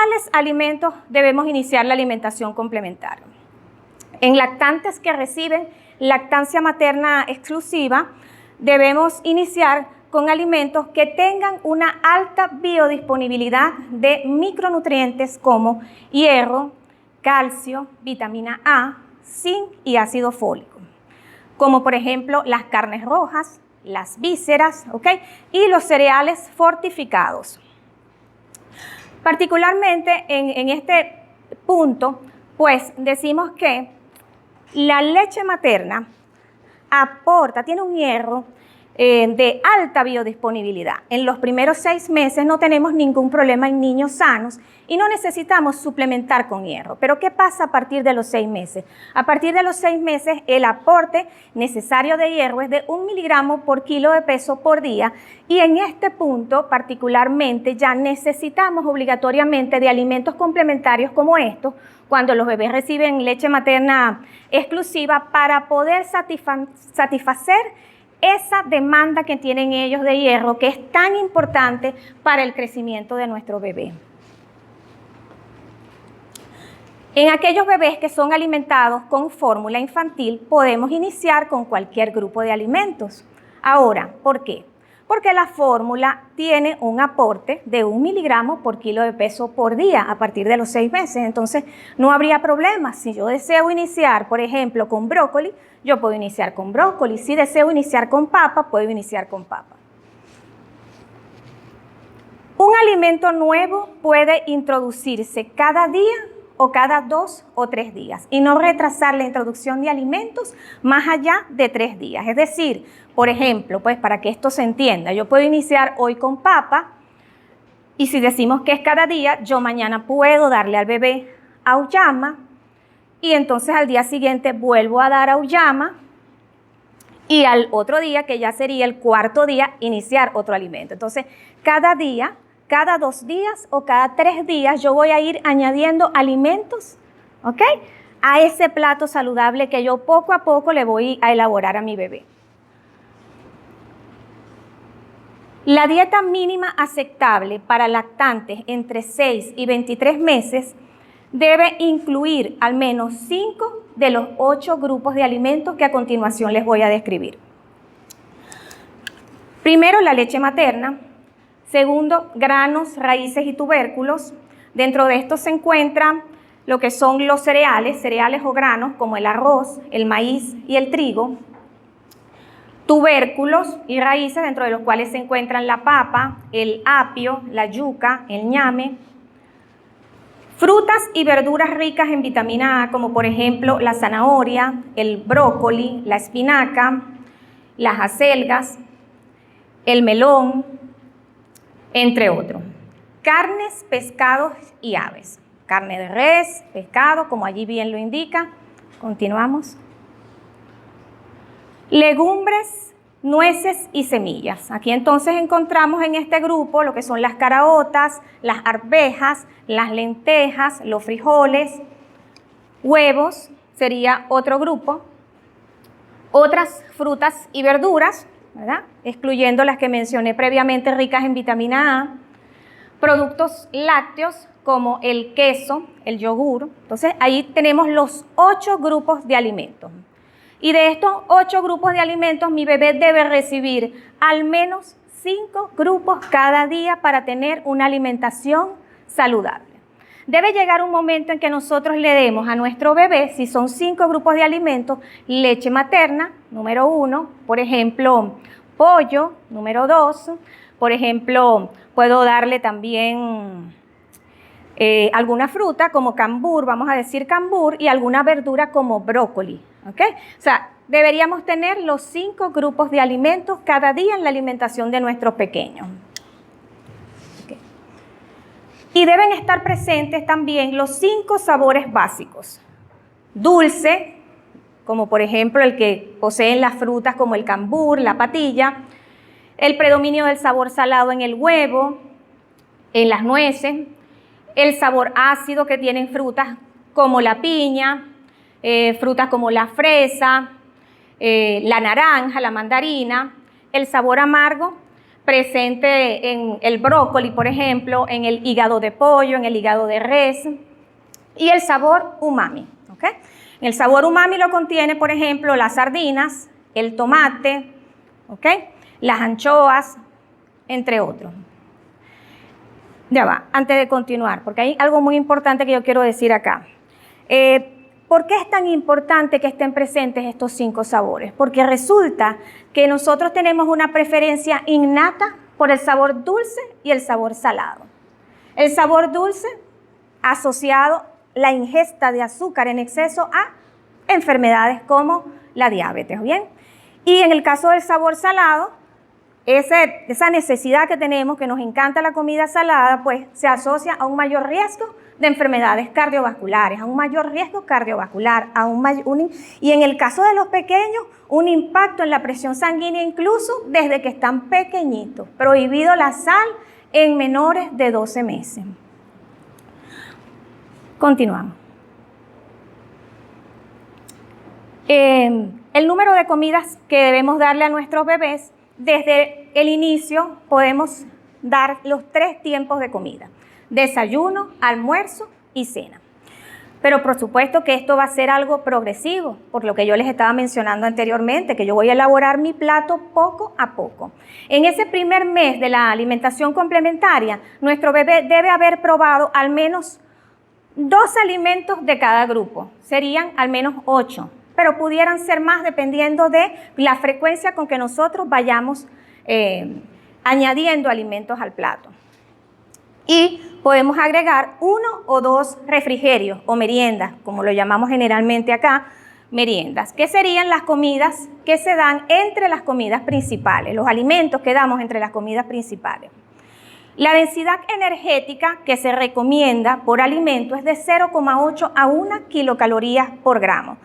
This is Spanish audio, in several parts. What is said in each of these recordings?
cuáles alimentos debemos iniciar la alimentación complementaria? En lactantes que reciben lactancia materna exclusiva, debemos iniciar con alimentos que tengan una alta biodisponibilidad de micronutrientes como hierro, calcio, vitamina A, zinc y ácido fólico, como por ejemplo las carnes rojas, las vísceras, ¿ok? Y los cereales fortificados. Particularmente en este punto, pues decimos que la leche materna tiene un hierro de alta biodisponibilidad. En los primeros 6 meses no tenemos ningún problema en niños sanos y no necesitamos suplementar con hierro. Pero ¿qué pasa a partir de los 6 meses? A partir de los 6 meses el aporte necesario de hierro es de 1 miligramo por kilo de peso por día y en este punto particularmente ya necesitamos obligatoriamente de alimentos complementarios como estos cuando los bebés reciben leche materna exclusiva para poder satisfacer esa demanda que tienen ellos de hierro que es tan importante para el crecimiento de nuestro bebé. En aquellos bebés que son alimentados con fórmula infantil podemos iniciar con cualquier grupo de alimentos. Ahora, ¿por qué? Porque la fórmula tiene un aporte de 1 miligramo por kilo de peso por día a partir de los 6 meses. Entonces, no habría problema. Si yo deseo iniciar, por ejemplo, con brócoli, yo puedo iniciar con brócoli. Si deseo iniciar con papa, puedo iniciar con papa. Un alimento nuevo puede introducirse cada día o cada 2 o 3 días y no retrasar la introducción de alimentos más allá de 3 días. Es decir, por ejemplo, pues para que esto se entienda, yo puedo iniciar hoy con papa y si decimos que es cada día, yo mañana puedo darle al bebé auyama y entonces al día siguiente vuelvo a dar auyama y al otro día, que ya sería el 4.º día, iniciar otro alimento. Entonces, cada día, cada 2 días o cada 3 días yo voy a ir añadiendo alimentos, ¿ok? A ese plato saludable que yo poco a poco le voy a elaborar a mi bebé. La dieta mínima aceptable para lactantes entre 6 y 23 meses debe incluir al menos 5 de los 8 grupos de alimentos que a continuación les voy a describir. Primero, la leche materna. Segundo, granos, raíces y tubérculos. Dentro de estos se encuentran lo que son los cereales o granos como el arroz, el maíz y el trigo. Tubérculos y raíces, dentro de los cuales se encuentran la papa, el apio, la yuca, el ñame. Frutas y verduras ricas en vitamina A, como por ejemplo la zanahoria, el brócoli, la espinaca, las acelgas, el melón, entre otros. Carnes, pescados y aves. Carne de res, pescado, como allí bien lo indica. Continuamos. Legumbres, nueces y semillas. Aquí entonces encontramos en este grupo lo que son las caraotas, las arvejas, las lentejas, los frijoles, huevos, sería otro grupo. Otras frutas y verduras, ¿verdad? Excluyendo las que mencioné previamente ricas en vitamina A, productos lácteos como el queso, el yogur. Entonces ahí tenemos los 8 grupos de alimentos. Y de estos 8 grupos de alimentos mi bebé debe recibir al menos 5 grupos cada día para tener una alimentación saludable. Debe llegar un momento en que nosotros le demos a nuestro bebé, si son 5 grupos de alimentos, leche materna, número 1, por ejemplo, pollo, número 2, por ejemplo, puedo darle también alguna fruta como cambur, vamos a decir cambur, y alguna verdura como brócoli, ¿ok? O sea, deberíamos tener los 5 grupos de alimentos cada día en la alimentación de nuestros pequeños. Okay. Y deben estar presentes también los 5 sabores básicos. Dulce, como por ejemplo el que poseen las frutas como el cambur, la patilla, el predominio del sabor salado en el huevo, en las nueces, el sabor ácido que tienen frutas como la piña, frutas como la fresa, la naranja, la mandarina, el sabor amargo presente en el brócoli, por ejemplo, en el hígado de pollo, en el hígado de res, y el sabor umami, ¿ok? El sabor umami lo contiene, por ejemplo, las sardinas, el tomate, ¿ok? Las anchoas, entre otros. Ya va, antes de continuar, porque hay algo muy importante que yo quiero decir acá. ¿Por qué es tan importante que estén presentes estos 5 sabores? Porque resulta que nosotros tenemos una preferencia innata por el sabor dulce y el sabor salado. El sabor dulce asociado a la ingesta de azúcar en exceso a enfermedades como la diabetes, ¿bien? Y en el caso del sabor salado, esa necesidad que tenemos, que nos encanta la comida salada, pues se asocia a un mayor riesgo de enfermedades cardiovasculares, a un mayor riesgo cardiovascular, y en el caso de los pequeños, un impacto en la presión sanguínea incluso desde que están pequeñitos. Prohibido la sal en menores de 12 meses. Continuamos. El número de comidas que debemos darle a nuestros bebés, desde el inicio podemos dar los 3 tiempos de comida: desayuno, almuerzo y cena. Pero por supuesto que esto va a ser algo progresivo, por lo que yo les estaba mencionando anteriormente, que yo voy a elaborar mi plato poco a poco. En ese primer mes de la alimentación complementaria, nuestro bebé debe haber probado al menos 2 alimentos de cada grupo. Serían al menos 8. Pero pudieran ser más dependiendo de la frecuencia con que nosotros vayamos añadiendo alimentos al plato. Y podemos agregar 1 o 2 refrigerios o meriendas, como lo llamamos generalmente acá, meriendas, que serían las comidas que se dan entre las comidas principales, los alimentos que damos entre las comidas principales. La densidad energética que se recomienda por alimento es de 0,8 a 1 kilocalorías por gramo.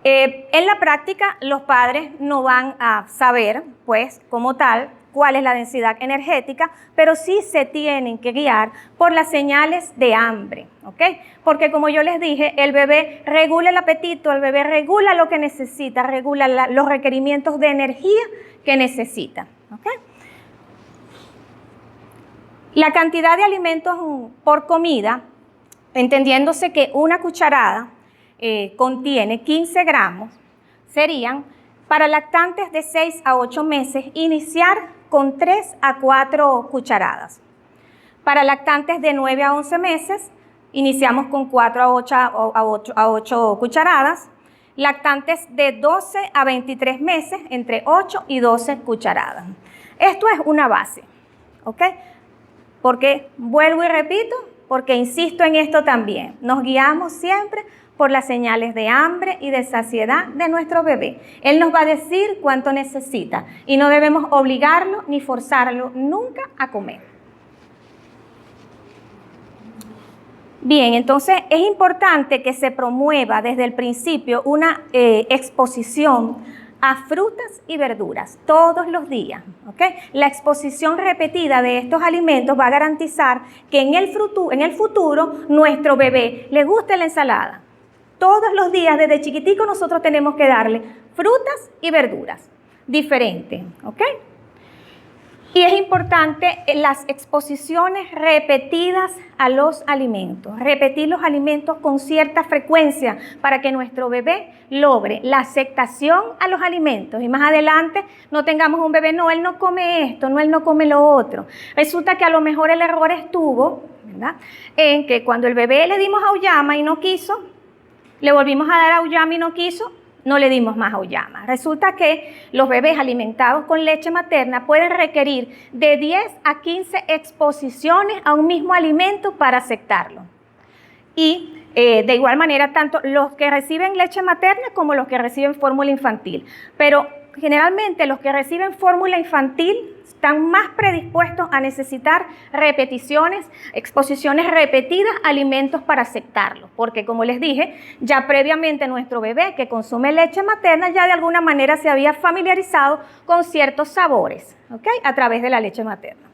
En la práctica, los padres no van a saber, pues, como tal, cuál es la densidad energética, pero sí se tienen que guiar por las señales de hambre, ¿ok? Porque como yo les dije, el bebé regula el apetito, el bebé regula lo que necesita, regula los requerimientos de energía que necesita, ¿ok? La cantidad de alimentos por comida, entendiéndose que una cucharada contiene 15 gramos, serían para lactantes de 6 a 8 meses iniciar con 3 a 4 cucharadas. Para lactantes de 9 a 11 meses iniciamos con 4 a 8 cucharadas. Lactantes de 12 a 23 meses entre 8 y 12 cucharadas. Esto es una base, ¿ok? Porque vuelvo y repito, porque insisto en esto también, nos guiamos siempre por las señales de hambre y de saciedad de nuestro bebé. Él nos va a decir cuánto necesita y no debemos obligarlo ni forzarlo nunca a comer. Bien, entonces es importante que se promueva desde el principio una exposición a frutas y verduras todos los días, ¿ok? La exposición repetida de estos alimentos va a garantizar que en el futuro nuestro bebé le guste la ensalada. Todos los días, desde chiquitico, nosotros tenemos que darle frutas y verduras diferentes, ¿ok? Y es importante las exposiciones repetidas a los alimentos, repetir los alimentos con cierta frecuencia para que nuestro bebé logre la aceptación a los alimentos y más adelante no tengamos un bebé, no, él no come esto, no, él no come lo otro. Resulta que a lo mejor el error estuvo, ¿verdad?, en que cuando el bebé le dimos auyama y no quiso, le volvimos a dar auyama y no quiso, no le dimos más auyama. Resulta que los bebés alimentados con leche materna pueden requerir de 10 a 15 exposiciones a un mismo alimento para aceptarlo. Y de igual manera, tanto los que reciben leche materna como los que reciben fórmula infantil. Pero generalmente los que reciben fórmula infantil están más predispuestos a necesitar repeticiones, exposiciones repetidas a alimentos para aceptarlo, porque como les dije, ya previamente nuestro bebé que consume leche materna ya de alguna manera se había familiarizado con ciertos sabores, ¿ok?, a través de la leche materna.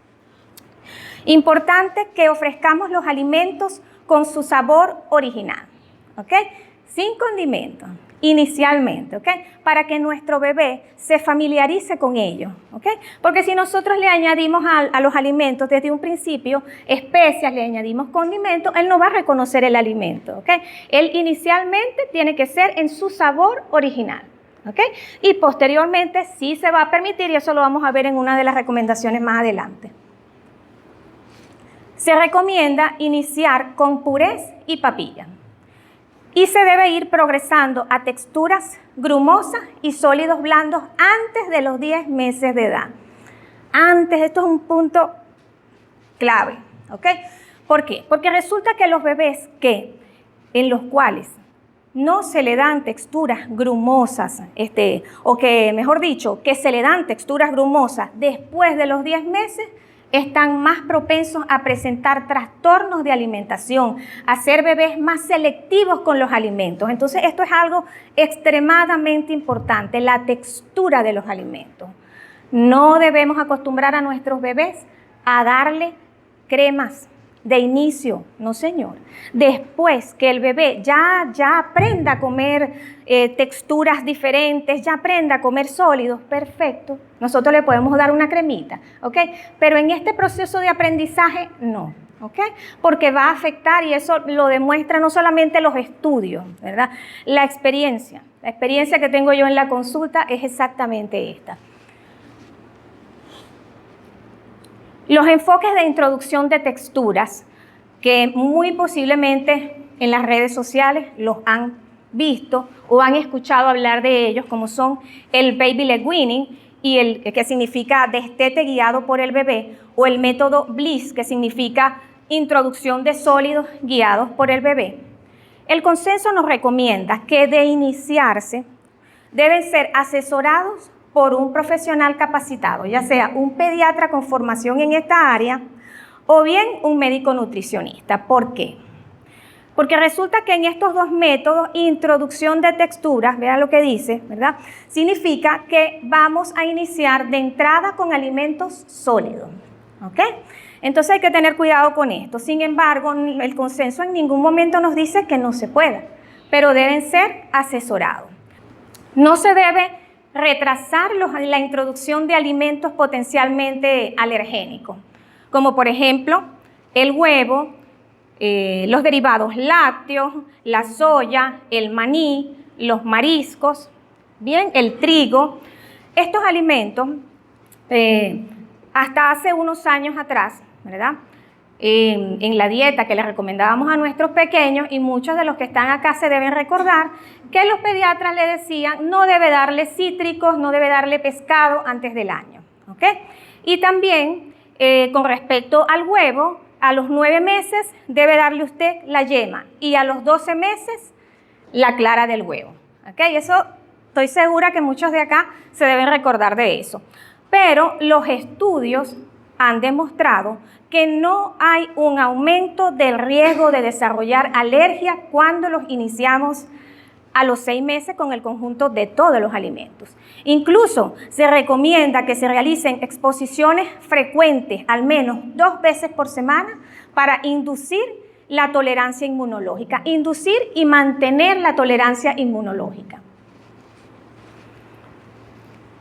Importante que ofrezcamos los alimentos con su sabor original, ¿ok?, sin condimentos. inicialmente, ¿ok? Para que nuestro bebé se familiarice con ello, ¿ok? Porque si nosotros le añadimos a los alimentos desde un principio especias, le añadimos condimentos, él no va a reconocer el alimento, ¿ok? Él inicialmente tiene que ser en su sabor original, ¿ok? Y posteriormente sí se va a permitir, y eso lo vamos a ver en una de las recomendaciones más adelante. Se recomienda iniciar con purés y papilla. Y se debe ir progresando a texturas grumosas y sólidos blandos antes de los 10 meses de edad. Antes, esto es un punto clave, ¿ok? ¿Por qué? Porque resulta que los bebés en los cuales no se le dan texturas grumosas, o que, mejor dicho, que se le dan texturas grumosas después de los 10 meses, están más propensos a presentar trastornos de alimentación, a ser bebés más selectivos con los alimentos. Entonces, esto es algo extremadamente importante, la textura de los alimentos. No debemos acostumbrar a nuestros bebés a darle cremas de inicio, no señor. Después que el bebé ya aprenda a comer texturas diferentes, ya aprenda a comer sólidos, perfecto, nosotros le podemos dar una cremita, ¿ok? Pero en este proceso de aprendizaje, no, ¿ok? Porque va a afectar, y eso lo demuestra no solamente los estudios, ¿verdad? La experiencia que tengo yo en la consulta es exactamente esta. Los enfoques de introducción de texturas, que muy posiblemente en las redes sociales los han visto o han escuchado hablar de ellos, como son el baby led weaning, y el que significa destete guiado por el bebé, o el método Bliss, que significa introducción de sólidos guiados por el bebé. El consenso nos recomienda que de iniciarse deben ser asesorados por un profesional capacitado, ya sea un pediatra con formación en esta área o bien un médico nutricionista. ¿Por qué? Porque resulta que en estos dos métodos, introducción de texturas, vean lo que dice, ¿verdad? Significa que vamos a iniciar de entrada con alimentos sólidos, ¿ok? Entonces hay que tener cuidado con esto. Sin embargo, el consenso en ningún momento nos dice que no se pueda, pero deben ser asesorados. No se debe retrasar la introducción de alimentos potencialmente alergénicos, como por ejemplo el huevo, los derivados lácteos, la soya, el maní, los mariscos, bien, el trigo. Estos alimentos, hasta hace unos años atrás, ¿verdad? En la dieta que le recomendábamos a nuestros pequeños, y muchos de los que están acá se deben recordar que los pediatras le decían no debe darle cítricos, no debe darle pescado antes del año, ¿ok? Y también con respecto al huevo, a los 9 meses debe darle usted la yema y a los 12 meses la clara del huevo, ¿ok? Eso estoy segura que muchos de acá se deben recordar de eso. Pero los estudios han demostrado que no hay un aumento del riesgo de desarrollar alergia cuando los iniciamos a los 6 meses con el conjunto de todos los alimentos. Incluso se recomienda que se realicen exposiciones frecuentes, al menos 2 veces por semana, para inducir la tolerancia inmunológica, inducir y mantener la tolerancia inmunológica.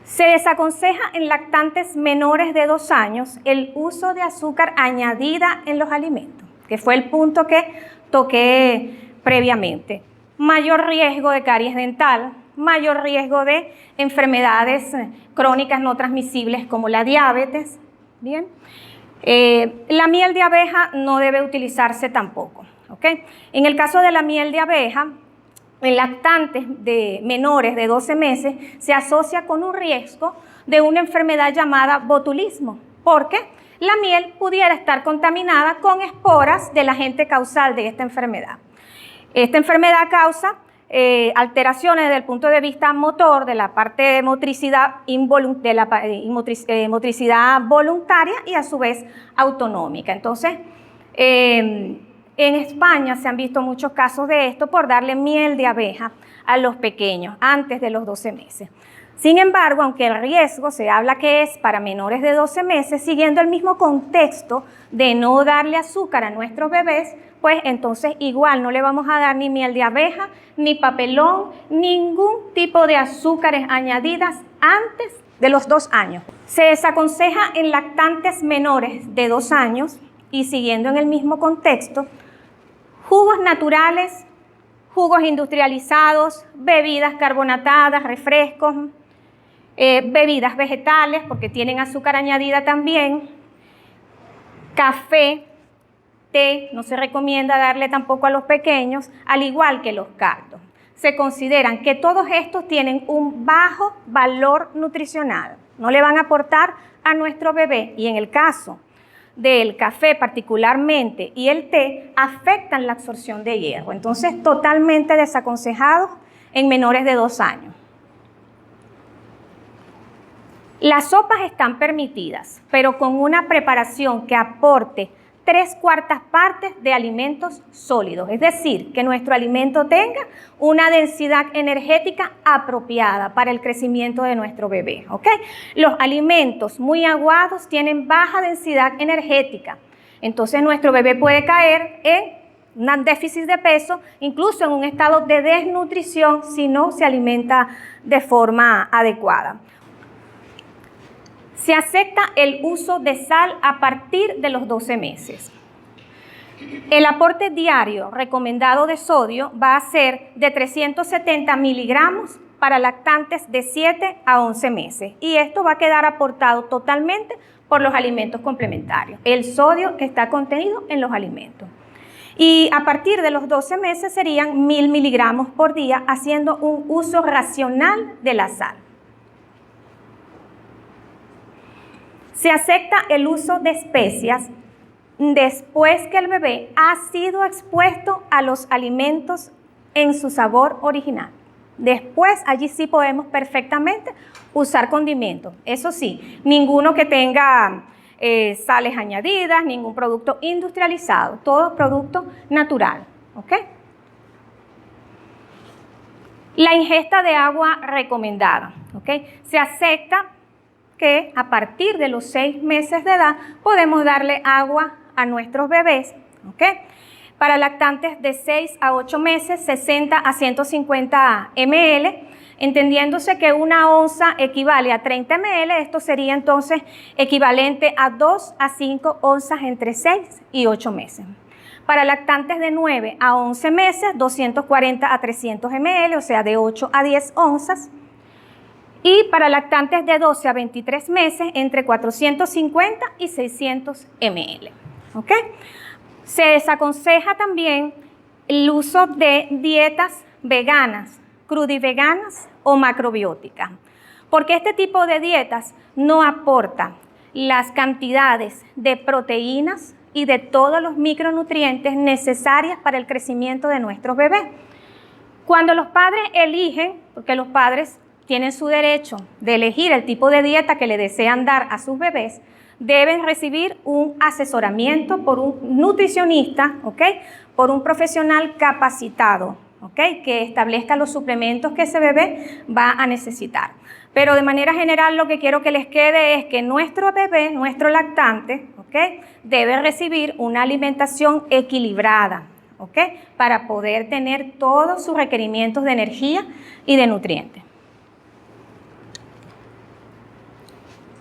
Se desaconseja en lactantes menores de 2 años el uso de azúcar añadida en los alimentos, que fue el punto que toqué previamente. Mayor riesgo de caries dental, mayor riesgo de enfermedades crónicas no transmisibles como la diabetes. Bien. La miel de abeja no debe utilizarse tampoco, ¿ok? En el caso de la miel de abeja, en lactantes de menores de 12 meses se asocia con un riesgo de una enfermedad llamada botulismo, porque la miel pudiera estar contaminada con esporas del agente causal de esta enfermedad. Esta enfermedad causa alteraciones desde el punto de vista motor, de la parte de motricidad, motricidad voluntaria y a su vez autonómica. Entonces, en España se han visto muchos casos de esto por darle miel de abeja a los pequeños antes de los 12 meses. Sin embargo, aunque el riesgo se habla que es para menores de 12 meses, siguiendo el mismo contexto de no darle azúcar a nuestros bebés, pues entonces igual no le vamos a dar ni miel de abeja, ni papelón, ningún tipo de azúcares añadidas antes de los 2 años. Se desaconseja en lactantes menores de 2 años y siguiendo en el mismo contexto, jugos naturales, jugos industrializados, bebidas carbonatadas, refrescos, bebidas vegetales porque tienen azúcar añadida también, café, té, no se recomienda darle tampoco a los pequeños, al igual que los caldos. Se consideran que todos estos tienen un bajo valor nutricional, no le van a aportar a nuestro bebé y en el caso del café particularmente y el té afectan la absorción de hierro, entonces totalmente desaconsejados en menores de 2 años. Las sopas están permitidas, pero con una preparación que aporte 3/4 partes de alimentos sólidos, es decir, que nuestro alimento tenga una densidad energética apropiada para el crecimiento de nuestro bebé, ¿ok? Los alimentos muy aguados tienen baja densidad energética, entonces nuestro bebé puede caer en un déficit de peso, incluso en un estado de desnutrición si no se alimenta de forma adecuada. Se acepta el uso de sal a partir de los 12 meses. El aporte diario recomendado de sodio va a ser de 370 miligramos para lactantes de 7 a 11 meses y esto va a quedar aportado totalmente por los alimentos complementarios, el sodio que está contenido en los alimentos. Y a partir de los 12 meses serían 1000 miligramos por día haciendo un uso racional de la sal. Se acepta el uso de especias después que el bebé ha sido expuesto a los alimentos en su sabor original. Después, allí sí podemos perfectamente usar condimentos. Eso sí, ninguno que tenga sales añadidas, ningún producto industrializado, todo producto natural, ¿ok? La ingesta de agua recomendada, ¿ok? Se acepta que a partir de los 6 meses de edad podemos darle agua a nuestros bebés, ¿ok? Para lactantes de 6 a 8 meses, 60 a 150 ml, entendiéndose que una onza equivale a 30 ml, esto sería entonces equivalente a 2 a 5 onzas entre 6 y 8 meses. Para lactantes de 9 a 11 meses, 240 a 300 ml, o sea, de 8 a 10 onzas. Y para lactantes de 12 a 23 meses, entre 450 y 600 ml. ¿Ok? Se desaconseja también el uso de dietas veganas, crudiveganas o macrobióticas, porque este tipo de dietas no aporta las cantidades de proteínas y de todos los micronutrientes necesarias para el crecimiento de nuestros bebés. Cuando los padres eligen, porque los padres tienen su derecho de elegir el tipo de dieta que le desean dar a sus bebés, deben recibir un asesoramiento por un nutricionista, ¿ok? Por un profesional capacitado, ¿ok? Que establezca los suplementos que ese bebé va a necesitar. Pero de manera general lo que quiero que les quede es que nuestro bebé, nuestro lactante, ¿ok? Debe recibir una alimentación equilibrada, ¿ok? Para poder tener todos sus requerimientos de energía y de nutrientes.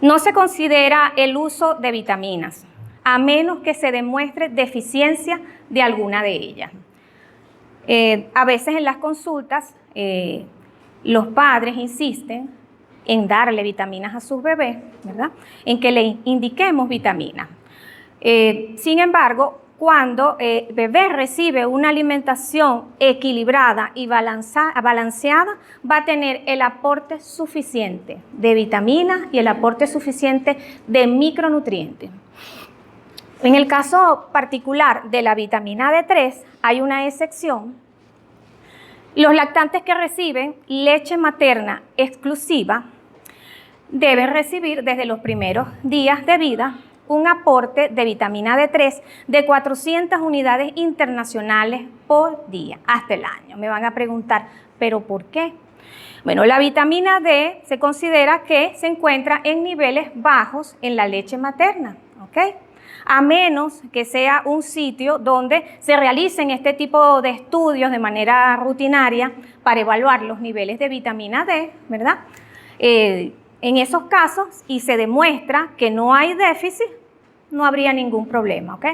No se considera el uso de vitaminas, a menos que se demuestre deficiencia de alguna de ellas. A veces en las consultas los padres insisten en darle vitaminas a sus bebés, ¿verdad? En que le indiquemos vitaminas. Sin embargo, cuando el bebé recibe una alimentación equilibrada y balanceada, va a tener el aporte suficiente de vitaminas y el aporte suficiente de micronutrientes. En el caso particular de la vitamina D3, hay una excepción. Los lactantes que reciben leche materna exclusiva deben recibir desde los primeros días de vida un aporte de vitamina D3 de 400 unidades internacionales por día, hasta el año. Me van a preguntar, ¿pero por qué? Bueno, la vitamina D se considera que se encuentra en niveles bajos en la leche materna, ¿ok? a menos que sea un sitio donde se realicen este tipo de estudios de manera rutinaria para evaluar los niveles de vitamina D, ¿verdad? En esos casos, y se demuestra que no hay déficit, no habría ningún problema, ¿ok?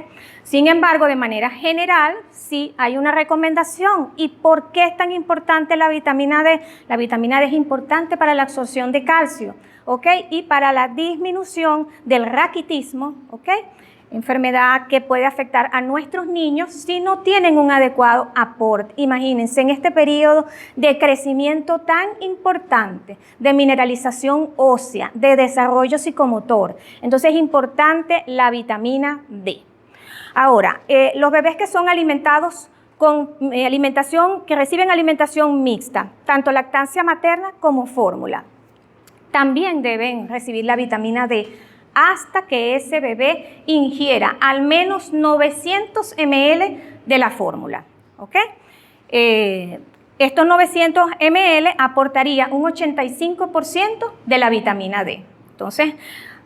Sin embargo, de manera general, sí hay una recomendación. ¿Y por qué es tan importante la vitamina D? La vitamina D es importante para la absorción de calcio, ¿ok? Y para la disminución del raquitismo, ¿ok? Enfermedad que puede afectar a nuestros niños si no tienen un adecuado aporte. Imagínense, en este periodo de crecimiento tan importante, de mineralización ósea, de desarrollo psicomotor. Entonces es importante la vitamina D. Ahora, los bebés que son alimentados con que reciben alimentación mixta, tanto lactancia materna como fórmula, también deben recibir la vitamina D hasta que ese bebé ingiera al menos 900 ml de la fórmula, ¿ok? Estos 900 ml aportaría un 85% de la vitamina D. Entonces,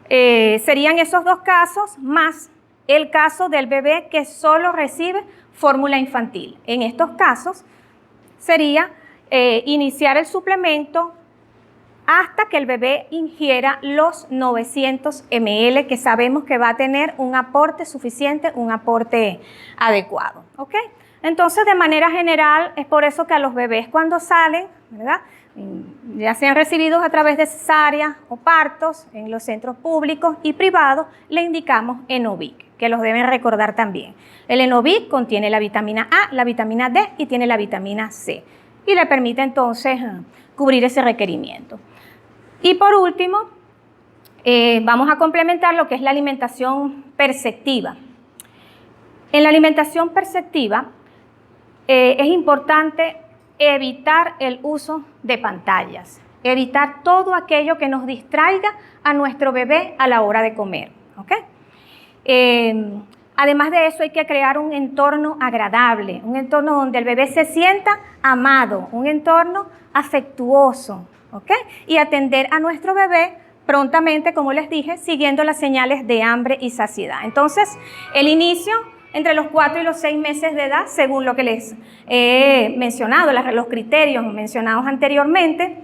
serían esos dos casos más el caso del bebé que solo recibe fórmula infantil. En estos casos sería iniciar el suplemento hasta que el bebé ingiera los 900 ml que sabemos que va a tener un aporte suficiente, un aporte adecuado, ¿ok? Entonces, de manera general, es por eso que a los bebés cuando salen, ¿verdad?, ya sean recibidos a través de cesárea o partos en los centros públicos y privados, le indicamos Enovic, que los deben recordar también. El Enovic contiene la vitamina A, la vitamina D y tiene la vitamina C y le permite entonces cubrir ese requerimiento. Y por último, vamos a complementar lo que es la alimentación perceptiva. En la alimentación perceptiva es importante evitar el uso de pantallas, evitar todo aquello que nos distraiga a nuestro bebé a la hora de comer, ¿ok? Además de eso, hay que crear un entorno agradable, un entorno donde el bebé se sienta amado, un entorno afectuoso, ¿ok? Y atender a nuestro bebé prontamente, como les dije, siguiendo las señales de hambre y saciedad. Entonces, el inicio entre los 4 y los 6 meses de edad, según lo que les he mencionado, los criterios mencionados anteriormente,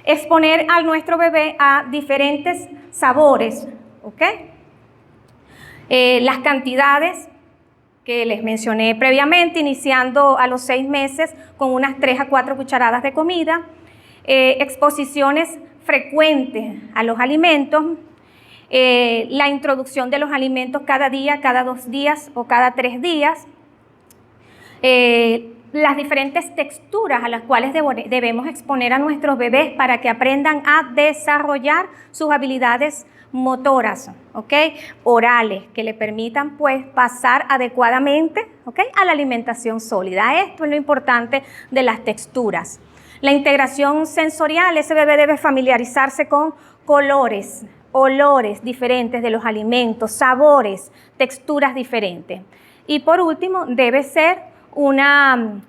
exponer a nuestro bebé a diferentes sabores, ¿ok? Las cantidades que les mencioné previamente, iniciando a los 6 meses con unas 3 a 4 cucharadas de comida, exposiciones frecuentes a los alimentos, la introducción de los alimentos cada día, cada 2 días o cada 3 días, las diferentes texturas a las cuales debemos exponer a nuestros bebés para que aprendan a desarrollar sus habilidades motoras, ¿ok? Orales, que le permitan pues pasar adecuadamente, ¿ok?, a la alimentación sólida. Esto es lo importante de las texturas. La integración sensorial, ese bebé debe familiarizarse con colores, olores diferentes de los alimentos, sabores, texturas diferentes. Y por último, debe ser una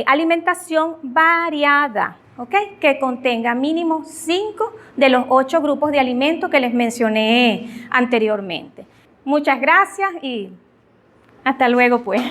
alimentación variada, ¿ok?, que contenga mínimo 5 de los 8 grupos de alimentos que les mencioné anteriormente. Muchas gracias y hasta luego pues.